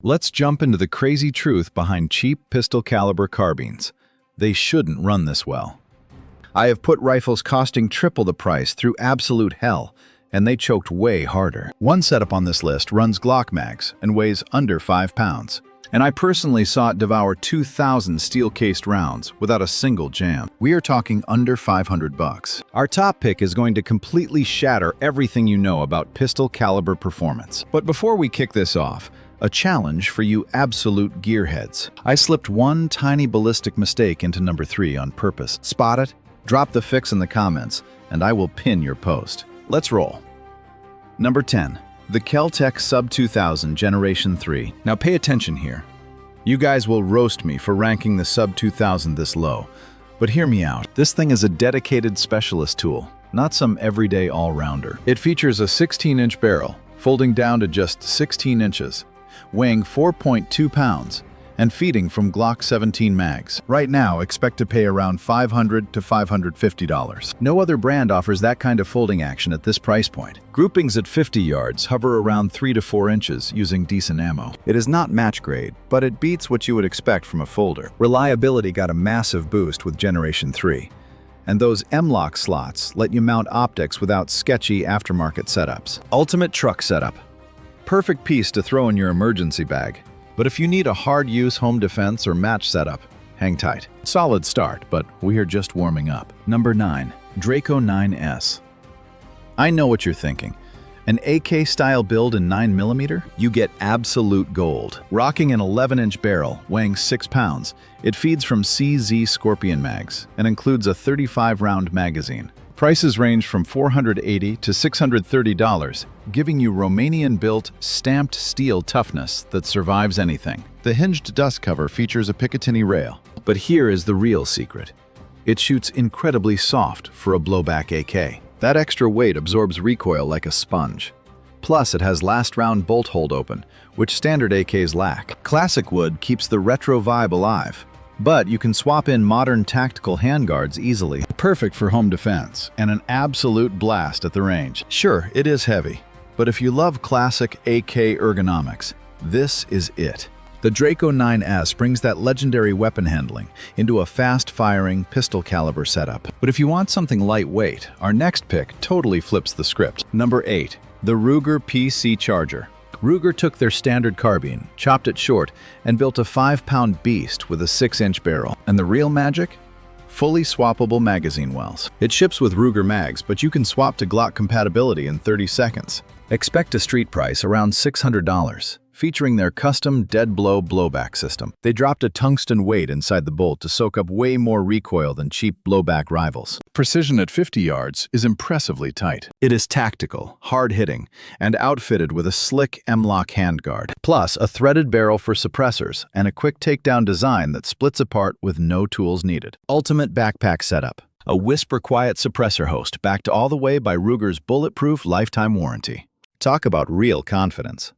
Let's jump into the crazy truth behind cheap pistol caliber carbines. They shouldn't run this well. I have put rifles costing triple the price through absolute hell, and they choked way harder. One setup on this list runs Glock mags and weighs under 5 pounds. And I personally saw it devour 2,000 steel-cased rounds without a single jam. We are talking under $500. Our top pick is going to completely shatter everything you know about pistol caliber performance. But before we kick this off, a challenge for you absolute gearheads. I slipped one tiny ballistic mistake into number 3 on purpose. Spot it? Drop the fix in the comments, and I will pin your post. Let's roll. Number 10. The Kel-Tec Sub 2000 Generation 3. Now pay attention here. You guys will roast me for ranking the Sub 2000 this low, but hear me out. This thing is a dedicated specialist tool, not some everyday all-rounder. It features a 16-inch barrel, folding down to just 16 inches, weighing 4.2 pounds, and feeding from Glock 17 mags. Right now, expect to pay around $500 to $550. No other brand offers that kind of folding action at this price point. Groupings at 50 yards hover around 3 to 4 inches using decent ammo. It is not match grade, but it beats what you would expect from a folder. Reliability got a massive boost with Generation 3. And those M-lock slots let you mount optics without sketchy aftermarket setups. Ultimate truck setup. Perfect piece to throw in your emergency bag. But if you need a hard-use home defense or match setup, hang tight. Solid start, but we are just warming up. Number 9. Draco 9S. I know what you're thinking. An AK-style build in 9mm? You get absolute gold. Rocking an 11-inch barrel, weighing 6 pounds, it feeds from CZ Scorpion mags and includes a 35-round magazine. Prices range from $480 to $630, giving you Romanian-built, stamped steel toughness that survives anything. The hinged dust cover features a Picatinny rail. But here is the real secret. It shoots incredibly soft for a blowback AK. That extra weight absorbs recoil like a sponge. Plus, it has last-round bolt hold open, which standard AKs lack. Classic wood keeps the retro vibe alive. But you can swap in modern tactical handguards easily. Perfect for home defense, and an absolute blast at the range. Sure, it is heavy, but if you love classic AK ergonomics, this is it. The Draco 9S brings that legendary weapon handling into a fast-firing pistol caliber setup. But if you want something lightweight, our next pick totally flips the script. Number 8. The Ruger PC Charger. Ruger took their standard carbine, chopped it short, and built a 5-pound beast with a 6-inch barrel. And the real magic? Fully swappable magazine wells. It ships with Ruger mags, but you can swap to Glock compatibility in 30 seconds. Expect a street price around $600, featuring their custom dead blow blowback system. They dropped a tungsten weight inside the bolt to soak up way more recoil than cheap blowback rivals. Precision at 50 yards is impressively tight. It is tactical, hard-hitting, and outfitted with a slick M-lock handguard, plus a threaded barrel for suppressors and a quick takedown design that splits apart with no tools needed. Ultimate backpack setup. A whisper-quiet suppressor host backed all the way by Ruger's bulletproof lifetime warranty. Talk about real confidence.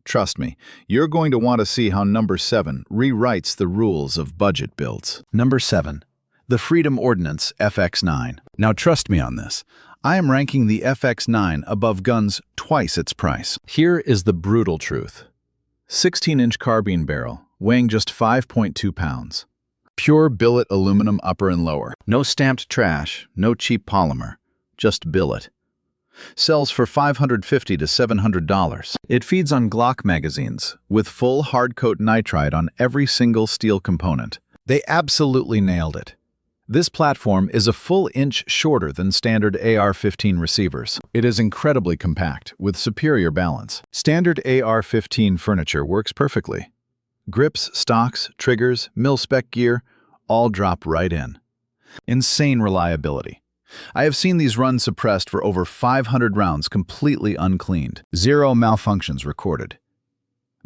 Trust me, you're going to want to see how number 7 rewrites the rules of budget builds. Number 7. The Freedom Ordnance FX9. Now trust me on this. I am ranking the FX9 above guns twice its price. Here is the brutal truth. 16-inch carbine barrel, weighing just 5.2 pounds. Pure billet aluminum upper and lower. No stamped trash, no cheap polymer, just billet. Sells for $550 to $700. It feeds on Glock magazines, with full hardcoat nitride on every single steel component. They absolutely nailed it. This platform is a full inch shorter than standard AR-15 receivers. It is incredibly compact, with superior balance. Standard AR-15 furniture works perfectly. Grips, stocks, triggers, mil-spec gear, all drop right in. Insane reliability. I have seen these run suppressed for over 500 rounds completely uncleaned. 0 malfunctions recorded.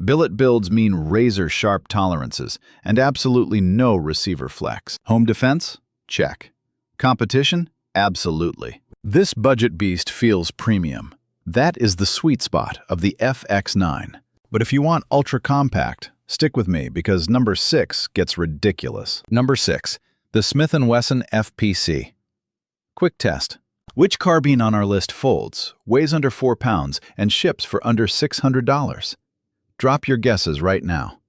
Billet builds mean razor-sharp tolerances and absolutely no receiver flex. Home defense? Check. Competition? Absolutely. This budget beast feels premium. That is the sweet spot of the FX9. But if you want ultra-compact, stick with me because number 6 gets ridiculous. Number 6. The Smith & Wesson FPC. Quick test. Which carbine on our list folds, weighs under 4 pounds, and ships for under $600? Drop your guesses right now.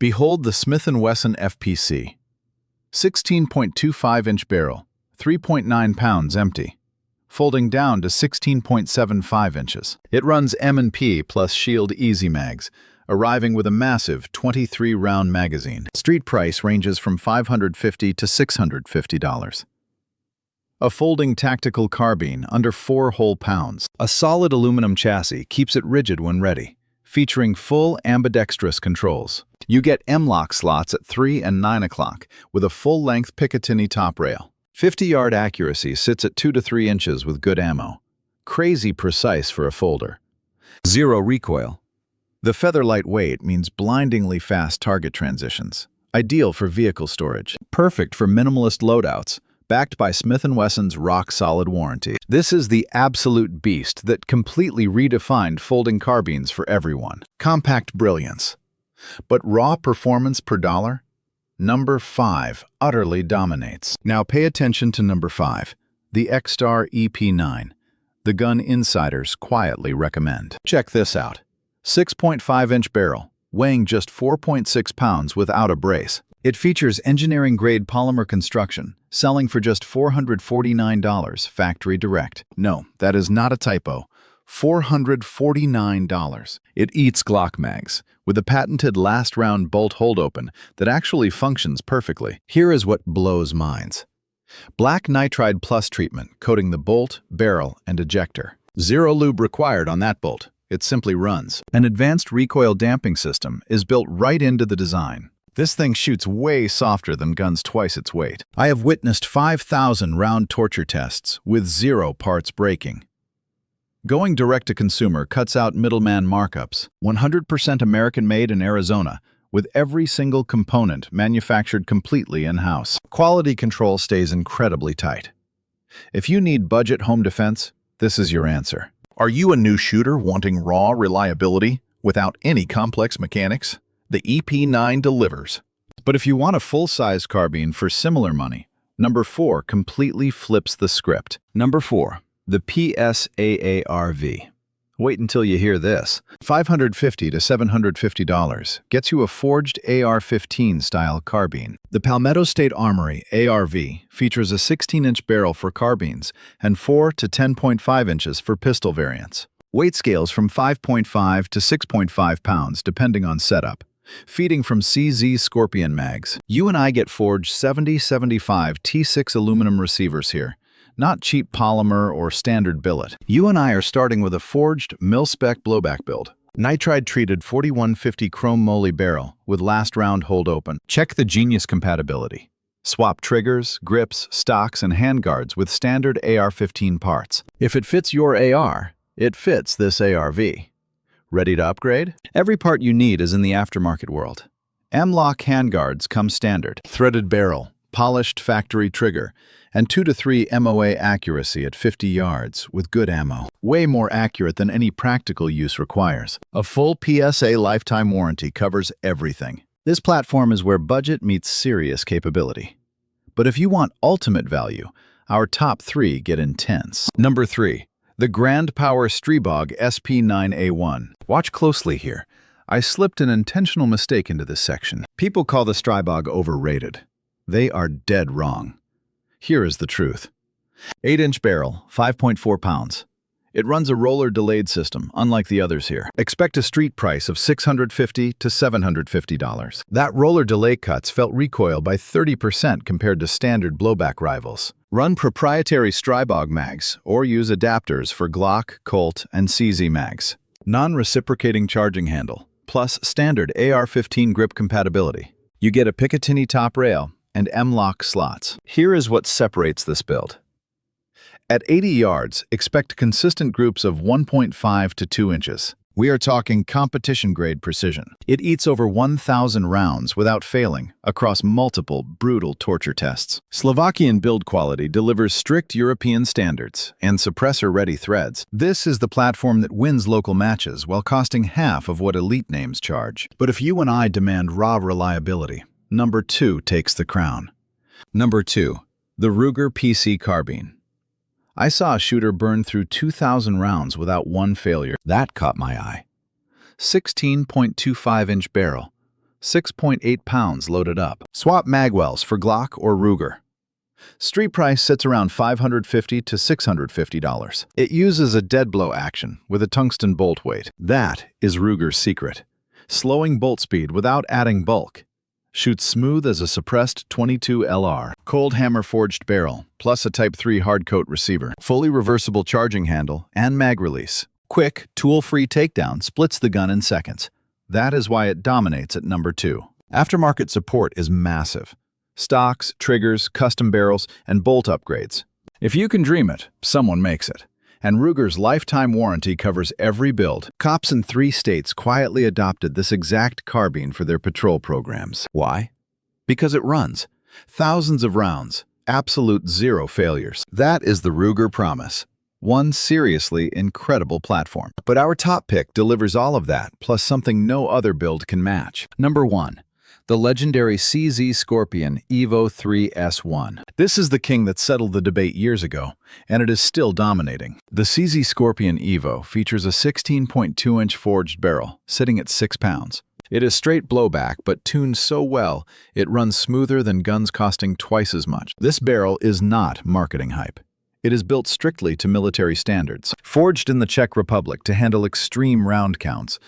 Behold the Smith & Wesson FPC. 16.25-inch barrel, 3.9 pounds empty, folding down to 16.75 inches. It runs M&P plus Shield Easy Mags, arriving with a massive 23-round magazine. Street price ranges from $550 to $650. A folding tactical carbine under 4 whole pounds. A solid aluminum chassis keeps it rigid when ready, featuring full ambidextrous controls. You get M-lock slots at 3 and 9 o'clock with a full-length Picatinny top rail. 50-yard accuracy sits at 2 to 3 inches with good ammo. Crazy precise for a folder. Zero recoil. The feather lightweight means blindingly fast target transitions. Ideal for vehicle storage. Perfect for minimalist loadouts. Backed by Smith & Wesson's rock-solid warranty. This is the absolute beast that completely redefined folding carbines for everyone. Compact brilliance. But raw performance per dollar? Number 5 utterly dominates. Now pay attention to number 5, the X-Star EP9. The gun insiders quietly recommend. Check this out. 6.5-inch barrel, weighing just 4.6 pounds without a brace. It features engineering-grade polymer construction, selling for just $449 factory direct. No, that is not a typo. $449. It eats Glock mags, with a patented last-round bolt hold-open that actually functions perfectly. Here is what blows minds. Black nitride plus treatment coating the bolt, barrel, and ejector. Zero lube required on that bolt. It simply runs. An advanced recoil damping system is built right into the design. This thing shoots way softer than guns twice its weight. I have witnessed 5,000 round torture tests with 0 parts breaking. Going direct to consumer cuts out middleman markups. 100% American-made in Arizona, with every single component manufactured completely in-house. Quality control stays incredibly tight. If you need budget home defense, this is your answer. Are you a new shooter wanting raw reliability without any complex mechanics? The EP9 delivers. But if you want a full-size carbine for similar money, number 4 completely flips the script. Number 4, the PSAARV. Wait until you hear this. $550 to $750 gets you a forged AR-15 style carbine. The Palmetto State Armory ARV features a 16-inch barrel for carbines and 4 to 10.5 inches for pistol variants. Weight scales from 5.5 to 6.5 pounds depending on setup. Feeding from CZ Scorpion mags. You and I get forged 70-75 T6 aluminum receivers here. Not cheap polymer or standard billet. You and I are starting with a forged mil-spec blowback build. Nitride-treated 4150 chrome moly barrel with last round hold open. Check the Genius compatibility. Swap triggers, grips, stocks, and handguards with standard AR-15 parts. If it fits your AR, it fits this ARV. Ready to upgrade? Every part you need is in the aftermarket world. M-lock handguards come standard. Threaded barrel, polished factory trigger, and 2 to 3 MOA accuracy at 50 yards with good ammo. Way more accurate than any practical use requires. A full PSA lifetime warranty covers everything. This platform is where budget meets serious capability. But if you want ultimate value, our top 3 get intense. Number 3. The Grand Power Strebog SP9A1. Watch closely here. I slipped an intentional mistake into this section. People call the Strebog overrated. They are dead wrong. Here is the truth. 8-inch barrel, 5.4 pounds. It runs a roller-delayed system, unlike the others here. Expect a street price of $650 to $750. That roller delay cuts felt recoil by 30% compared to standard blowback rivals. Run proprietary Strebog mags or use adapters for Glock, Colt, and CZ mags. Non-reciprocating charging handle, plus standard AR-15 grip compatibility. You get a Picatinny top rail and M-lock slots. Here is what separates this build. At 80 yards, expect consistent groups of 1.5 to 2 inches. We are talking competition-grade precision. It eats over 1,000 rounds without failing across multiple brutal torture tests. Slovakian build quality delivers strict European standards and suppressor-ready threads. This is the platform that wins local matches while costing half of what elite names charge. But if you and I demand raw reliability, number 2 takes the crown. Number 2, the Ruger PC Carbine. I saw a shooter burn through 2,000 rounds without one failure. That caught my eye. 16.25-inch barrel, 6.8 pounds loaded up. Swap magwells for Glock or Ruger. Street price sits around $550 to $650. It uses a dead blow action with a tungsten bolt weight. That is Ruger's secret. Slowing bolt speed without adding bulk. Shoots smooth as a suppressed .22 LR. Cold hammer forged barrel, plus a Type 3 hardcoat receiver. Fully reversible charging handle and mag release. Quick, tool-free takedown splits the gun in seconds. That is why it dominates at number 2. Aftermarket support is massive. Stocks, triggers, custom barrels, and bolt upgrades. If you can dream it, someone makes it. And Ruger's lifetime warranty covers every build. Cops in 3 states quietly adopted this exact carbine for their patrol programs. Why? Because it runs. Thousands of rounds. Absolute zero failures. That is the Ruger promise. One seriously incredible platform. But our top pick delivers all of that, plus something no other build can match. Number 1. The legendary CZ Scorpion Evo 3S1. This is the king that settled the debate years ago, and it is still dominating. The CZ Scorpion Evo features a 16.2-inch forged barrel, sitting at 6 pounds. It is straight blowback, but tuned so well, it runs smoother than guns costing twice as much. This barrel is not marketing hype. It is built strictly to military standards, forged in the Czech Republic to handle extreme round counts.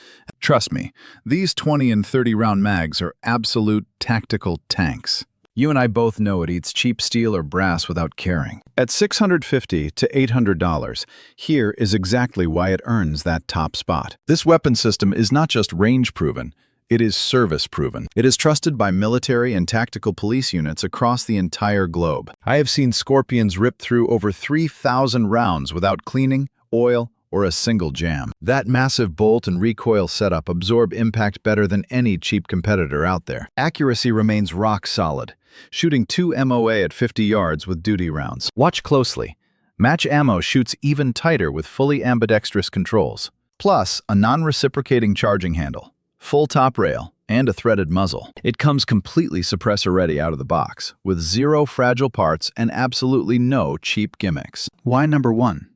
Trust me, these 20 and 30 round mags are absolute tactical tanks. You and I both know it eats cheap steel or brass without caring. At $650 to $800, here is exactly why it earns that top spot. This weapon system is not just range-proven, it is service-proven. It is trusted by military and tactical police units across the entire globe. I have seen Scorpions rip through over 3,000 rounds without cleaning, oil, or a single jam. That massive bolt and recoil setup absorb impact better than any cheap competitor out there. Accuracy remains rock solid, shooting 2 MOA at 50 yards with duty rounds. Watch closely. Match ammo shoots even tighter with fully ambidextrous controls. Plus, a non-reciprocating charging handle, full top rail, and a threaded muzzle. It comes completely suppressor-ready out of the box, with 0 fragile parts and absolutely no cheap gimmicks. Why number 1?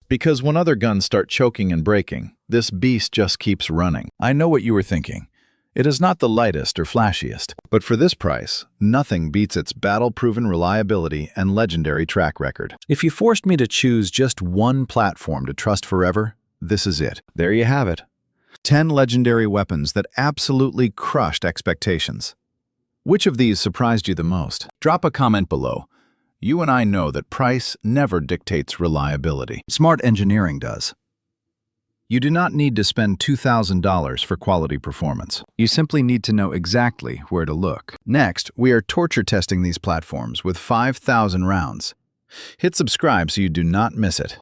Because when other guns start choking and breaking, this beast just keeps running. I know what you were thinking. It is not the lightest or flashiest, but for this price, nothing beats its battle-proven reliability and legendary track record. If you forced me to choose just one platform to trust forever, this is it. There you have it. 10 legendary weapons that absolutely crushed expectations. Which of these surprised you the most? Drop a comment below. You and I know that price never dictates reliability. Smart engineering does. You do not need to spend $2,000 for quality performance. You simply need to know exactly where to look. Next, we are torture testing these platforms with 5,000 rounds. Hit subscribe so you do not miss it.